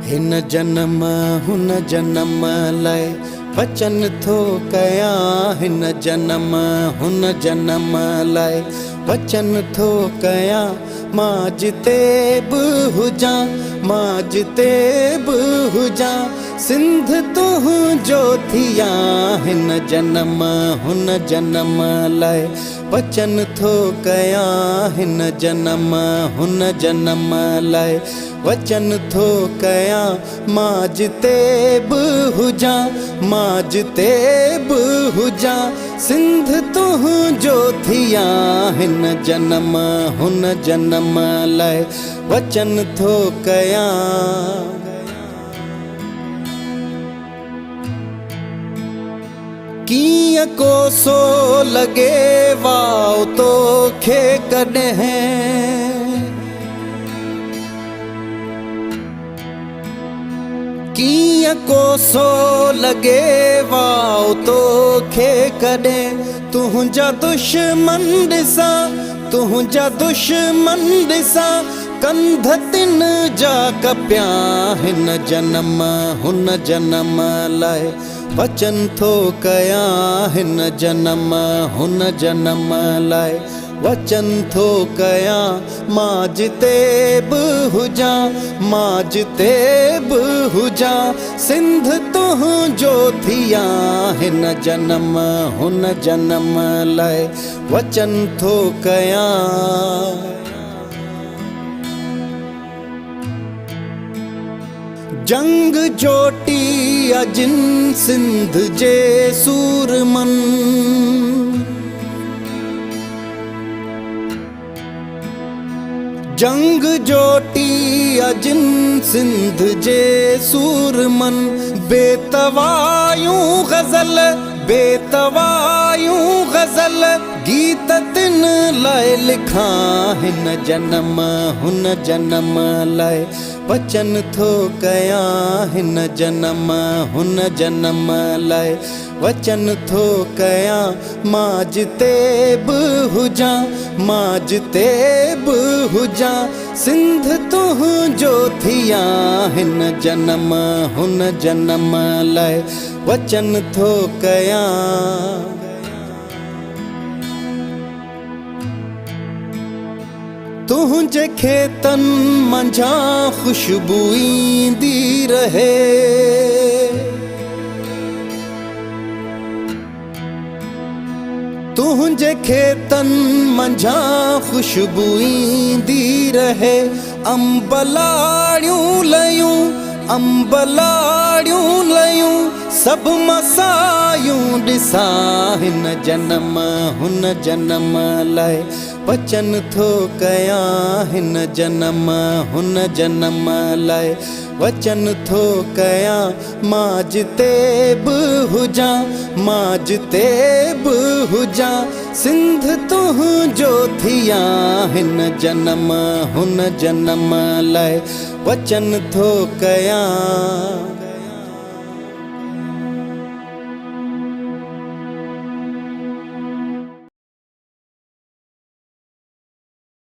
हिन जन्म हुन जन्म लाइ वचन थो कया। हिन जन्म हुन जन्म लाइ वचन थो कया। मां जिते बि हुजां, मां जिते बि हुजां, सिंध तुंहिंजो थिया। हिन जन्म हुन जन्म लाइ वचन थो कया। हिन जन्म हुन जन्म लाइ वचन थो कया। मां जिते बि हुजां, मां जिते बि हुजां, सिंध तुंहिंजो थिया। हिन जन्म हुन जन्म लाइ वचन थो कया। कीअं कोसो लॻे वाओ तोखे कॾहिं, कीअं कोसो लॻे वाओ तोखे कॾहिं। तुंहिंजा दुश्मन ॾिसां, तुंहिंजा दुश्मन ॾिसां, कंध तिन जा कपिया। हिन जन्म हुन जन्म लाइ वचन थो कया। हिन जन्म हुन जन्म लाइ वचन थो कया। मां जिते बि हुजां, मां जिते बि हुजां, सिंध तुंहिंजो थिया। हिन जन्म हुन जन्म लाइ वचन थो कया। जंग जोटी अजिन सिंध जे सूरमन, जंग जोटी अजिन सिंध जे सूरमन। बेतवायूं गज़ल, बेतवायूं गज़ल, गीत तिन लाइ लिखां। हिन जन्म हुन जन्म लाइ वचन थो कया। हिन जन्म हुन जन्म लाइ वचन थो कया। मां जिते बि हुजां, मां जिते बि हुजां, सिंध तुंहिंजो थिया। हिन जन्म हुन जन्म लाइ वचन थो कया। तुंहिंजे खेतनि मंझां ख़ुशबू ईंदी रहे, तुंहिंजे खेतनि मंझां ख़ुशबू ईंदी रहे। अंबलाड़ियूं लयूं, अंबलाड़ियूं लयूं, सभु मसायूं ॾिसां। हिन जन्म हुन जन्म लाइ वचन थो कया। हिन जन्म हुन जन्म लाइ वचन थो कया। मां जिते बि हुजां, मां जिते बि हुजां, सिंध तुंहिंजो थिया। हिन जन्म हुन जन्म लाइ वचन थो कया।